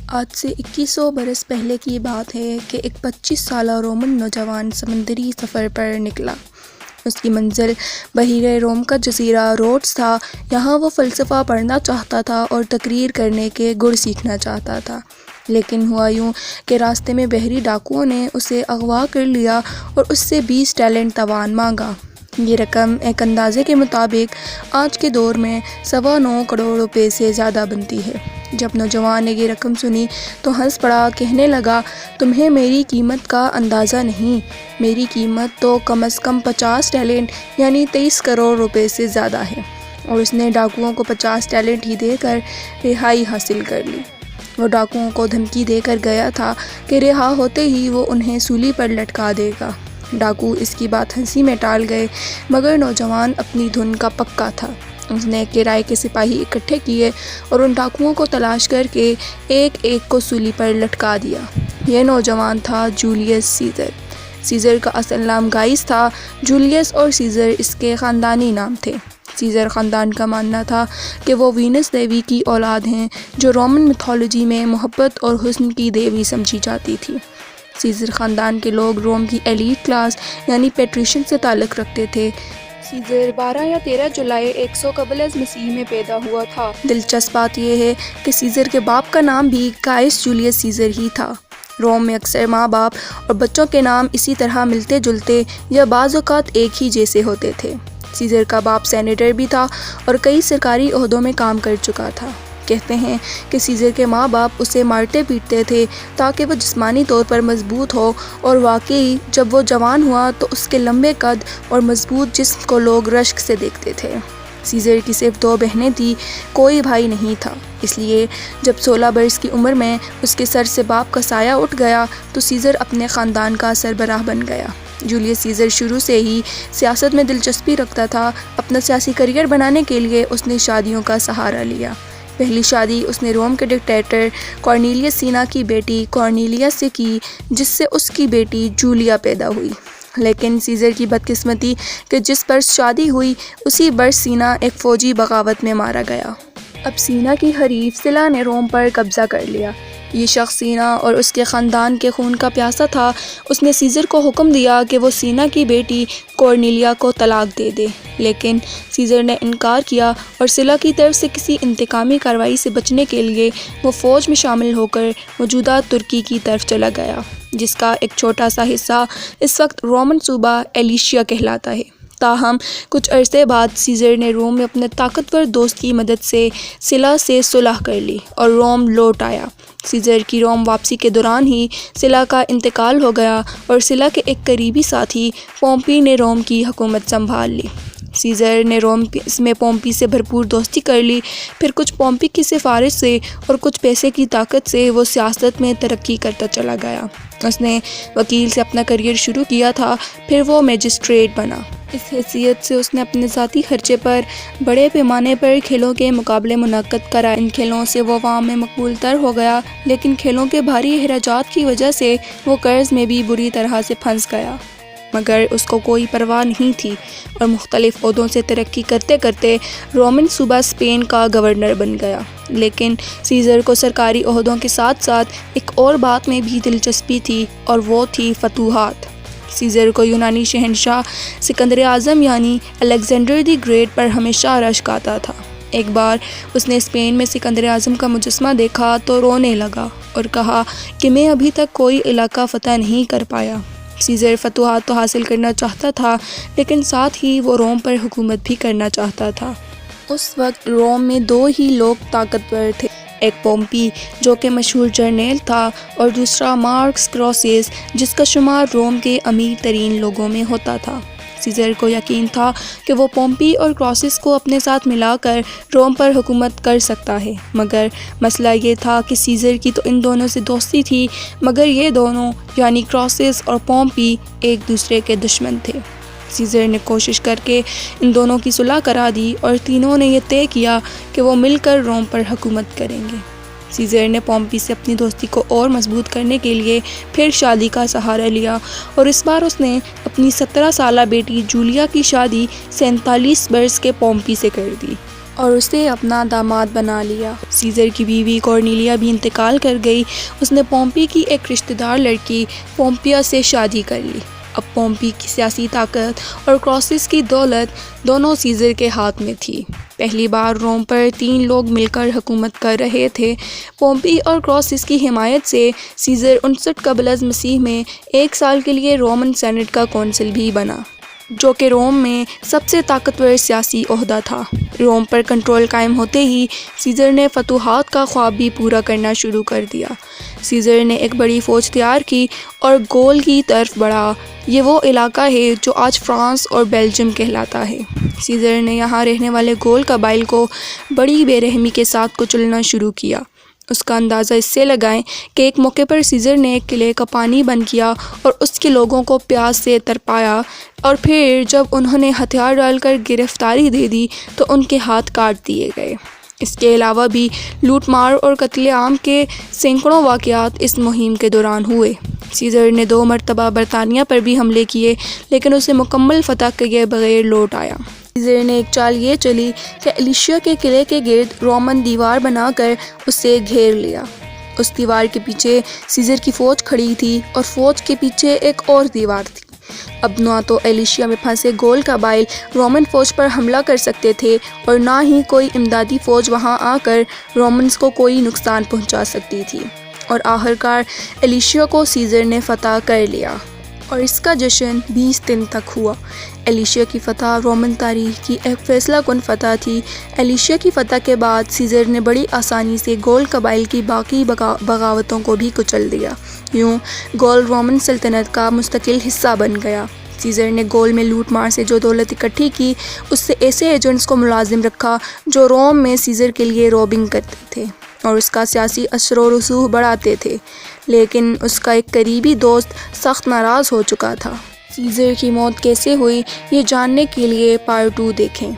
آج سے 2100 برس پہلے کی بات ہے کہ ایک 25 سالہ رومن نوجوان سمندری سفر پر نکلا۔ اس کی منزل بحیرہ روم کا جزیرہ روڈس تھا۔ یہاں وہ فلسفہ پڑھنا چاہتا تھا اور تقریر کرنے کے گڑ سیکھنا چاہتا تھا، لیکن ہوا یوں کہ راستے میں بحری ڈاکوؤں نے اسے اغوا کر لیا اور اس سے 20 ٹیلنٹ تاوان مانگا۔ یہ رقم ایک اندازے کے مطابق آج کے دور میں 9.25 کروڑ روپے سے زیادہ بنتی ہے۔ جب نوجوان نے یہ رقم سنی تو ہنس پڑا، کہنے لگا، تمہیں میری قیمت کا اندازہ نہیں، میری قیمت تو کم از کم 50 ٹیلنٹ یعنی 23 کروڑ روپے سے زیادہ ہے۔ اور اس نے ڈاکوؤں کو 50 ٹیلنٹ ہی دے کر رہائی حاصل کر لی۔ وہ ڈاکوؤں کو دھمکی دے کر گیا تھا کہ رہا ہوتے ہی وہ انہیں سولی پر لٹکا دے گا۔ ڈاکو اس کی بات ہنسی میں ٹال گئے، مگر نوجوان اپنی دھن کا پکا تھا۔ اس نے کرائے کے سپاہی اکٹھے کیے اور ان ڈاکوؤں کو تلاش کر کے ایک ایک کو سولی پر لٹکا دیا۔ یہ نوجوان تھا جولیس سیزر۔ سیزر کا اصل نام گائس تھا۔ جولیس اور سیزر اس کے خاندانی نام تھے۔ سیزر خاندان کا ماننا تھا کہ وہ وینس دیوی کی اولاد ہیں، جو رومن میتھولوجی میں محبت اور حسن کی دیوی سمجھی جاتی تھی۔ سیزر خاندان کے لوگ روم کی ایلیٹ کلاس یعنی پیٹریشن سے تعلق رکھتے تھے۔ سیزر 12 یا 13 جولائی 100 قبل از مسیح میں پیدا ہوا تھا۔ دلچسپ بات یہ ہے کہ سیزر کے باپ کا نام بھی گائس جولیس سیزر ہی تھا۔ روم میں اکثر ماں باپ اور بچوں کے نام اسی طرح ملتے جلتے یا بعض اوقات ایک ہی جیسے ہوتے تھے۔ سیزر کا باپ سینیٹر بھی تھا اور کئی سرکاری عہدوں میں کام کر چکا تھا۔ کہتے ہیں کہ سیزر کے ماں باپ اسے مارتے پیٹتے تھے تاکہ وہ جسمانی طور پر مضبوط ہو، اور واقعی جب وہ جوان ہوا تو اس کے لمبے قد اور مضبوط جسم کو لوگ رشک سے دیکھتے تھے۔ سیزر کی صرف 2 بہنیں تھیں، کوئی بھائی نہیں تھا۔ اس لیے جب 16 برس کی عمر میں اس کے سر سے باپ کا سایہ اٹھ گیا تو سیزر اپنے خاندان کا سربراہ بن گیا۔ جولیس سیزر شروع سے ہی سیاست میں دلچسپی رکھتا تھا۔ اپنا سیاسی کیریئر بنانے کے لیے اس نے شادیوں کا سہارا لیا۔ پہلی شادی اس نے روم کے ڈکٹیٹر کارنیلیس سینا کی بیٹی کارنیلیا سے کی، جس سے اس کی بیٹی جولیا پیدا ہوئی۔ لیکن سیزر کی بدقسمتی کہ جس برس شادی ہوئی اسی برس سینا ایک فوجی بغاوت میں مارا گیا۔ اب سینا کی حریف سلا نے روم پر قبضہ کر لیا۔ یہ شخص سینا اور اس کے خاندان کے خون کا پیاسا تھا۔ اس نے سیزر کو حکم دیا کہ وہ سینا کی بیٹی کارنیلیا کو طلاق دے دے، لیکن سیزر نے انکار کیا اور سلا کی طرف سے کسی انتقامی کارروائی سے بچنے کے لیے وہ فوج میں شامل ہو کر موجودہ ترکی کی طرف چلا گیا، جس کا ایک چھوٹا سا حصہ اس وقت رومن صوبہ ایلیشیا کہلاتا ہے۔ تاہم کچھ عرصے بعد سیزر نے روم میں اپنے طاقتور دوست کی مدد سے سلا سے صلح کر لی اور روم لوٹ آیا۔ سیزر کی روم واپسی کے دوران ہی سلا کا انتقال ہو گیا اور سلا کے ایک قریبی ساتھی پومپی نے روم کی حکومت سنبھال لی۔ سیزر نے روم میں پومپی سے بھرپور دوستی کر لی۔ پھر کچھ پومپی کی سفارش سے اور کچھ پیسے کی طاقت سے وہ سیاست میں ترقی کرتا چلا گیا۔ اس نے وکیل سے اپنا کیریئر شروع کیا تھا، پھر وہ میجسٹریٹ بنا۔ اس حیثیت سے اس نے اپنے ذاتی خرچے پر بڑے پیمانے پر کھیلوں کے مقابلے منعقد کرائے۔ ان کھیلوں سے وہ عوام میں مقبول تر ہو گیا، لیکن کھیلوں کے بھاری اخراجات کی وجہ سے وہ قرض میں بھی بری طرح سے پھنس گیا۔ مگر اس کو کوئی پرواہ نہیں تھی اور مختلف عہدوں سے ترقی کرتے کرتے رومن صوبہ اسپین کا گورنر بن گیا۔ لیکن سیزر کو سرکاری عہدوں کے ساتھ ساتھ ایک اور بات میں بھی دلچسپی تھی، اور وہ تھی فتوحات۔ سیزر کو یونانی شہنشاہ سکندر اعظم یعنی الیگزینڈر دی گریٹ پر ہمیشہ رشک آتا تھا۔ ایک بار اس نے اسپین میں سکندر اعظم کا مجسمہ دیکھا تو رونے لگا اور کہا کہ میں ابھی تک کوئی علاقہ فتح نہیں کر پایا۔ سیزر فتوحات تو حاصل کرنا چاہتا تھا، لیکن ساتھ ہی وہ روم پر حکومت بھی کرنا چاہتا تھا۔ اس وقت روم میں 2 ہی لوگ طاقتور تھے، ایک پومپی جو کہ مشہور جرنیل تھا، اور دوسرا مارکس کروسیس جس کا شمار روم کے امیر ترین لوگوں میں ہوتا تھا۔ سیزر کو یقین تھا کہ وہ پومپی اور کروسیس کو اپنے ساتھ ملا کر روم پر حکومت کر سکتا ہے، مگر مسئلہ یہ تھا کہ سیزر کی تو ان دونوں سے دوستی تھی، مگر یہ دونوں یعنی کروسیس اور پومپی ایک دوسرے کے دشمن تھے۔ سیزر نے کوشش کر کے ان دونوں کی صلح کرا دی اور تینوں نے یہ طے کیا کہ وہ مل کر روم پر حکومت کریں گے۔ سیزر نے پومپی سے اپنی دوستی کو اور مضبوط کرنے کے لیے پھر شادی کا سہارا لیا، اور اس بار اس نے اپنی 17 سالہ بیٹی جولیا کی شادی 47 برس کے پومپی سے کر دی۔ اور اسے اپنا داماد بنا لیا۔ سیزر کی بیوی کورنیلیا بھی انتقال کر گئی۔ اس نے پومپی کی ایک رشتہ دار لڑکی پومپیا سے شادی کر لی۔ اب پومپی کی سیاسی طاقت اور کراؤسس کی دولت دونوں سیزر کے ہاتھ میں تھی۔ پہلی بار روم پر 3 لوگ مل کر حکومت کر رہے تھے۔ پومپی اور کراؤسس کی حمایت سے سیزر 59 قبل از مسیح میں 1 سال کے لیے رومن سینٹ کا کونسل بھی بنا، جو کہ روم میں سب سے طاقتور سیاسی عہدہ تھا۔ روم پر کنٹرول قائم ہوتے ہی سیزر نے فتوحات کا خواب بھی پورا کرنا شروع کر دیا۔ سیزر نے ایک بڑی فوج تیار کی اور گول کی طرف بڑھا۔ یہ وہ علاقہ ہے جو آج فرانس اور بیلجیم کہلاتا ہے۔ سیزر نے یہاں رہنے والے گول قبائل کو بڑی بے رحمی کے ساتھ کچلنا شروع کیا۔ اس کا اندازہ اس سے لگائیں کہ ایک موقع پر سیزر نے ایک قلعے کا پانی بند کیا اور اس کے لوگوں کو پیاس سے تڑپایا، اور پھر جب انہوں نے ہتھیار ڈال کر گرفتاری دے دی تو ان کے ہاتھ کاٹ دیے گئے۔ اس کے علاوہ بھی لوٹ مار اور قتل عام کے سینکڑوں واقعات اس مہم کے دوران ہوئے۔ سیزر نے 2 مرتبہ برطانیہ پر بھی حملے کیے، لیکن اسے مکمل فتح کیے بغیر لوٹ آیا۔ سیزر نے ایک چال یہ چلی کہ ایلیشیا کے قلعے کے گرد رومن دیوار بنا کر اسے گھیر لیا۔ اس دیوار کے پیچھے سیزر کی فوج کھڑی تھی اور فوج کے پیچھے ایک اور دیوار تھی۔ اب نہ تو ایلیشیا میں پھنسے گول قبائل رومن فوج پر حملہ کر سکتے تھے اور نہ ہی کوئی امدادی فوج وہاں آ کر رومنز کو کوئی نقصان پہنچا سکتی تھی، اور آخرکار ایلیشیا کو سیزر نے فتح کر لیا، اور اس کا جشن 20 دن تک ہوا۔ ایلیشیا کی فتح رومن تاریخ کی ایک فیصلہ کن فتح تھی۔ ایلیشیا کی فتح کے بعد سیزر نے بڑی آسانی سے گول قبائل کی باقی بغاوتوں کو بھی کچل دیا۔ یوں گول رومن سلطنت کا مستقل حصہ بن گیا۔ سیزر نے گول میں لوٹ مار سے جو دولت اکٹھی کی، اس سے ایسے ایجنٹس کو ملازم رکھا جو روم میں سیزر کے لیے روبنگ کرتے تھے اور اس کا سیاسی اثر و رسوخ بڑھاتے تھے، لیکن اس کا ایک قریبی دوست سخت ناراض ہو چکا تھا۔ سیزر کی موت کیسے ہوئی، یہ جاننے کے لیے پارٹ 2 دیکھیں۔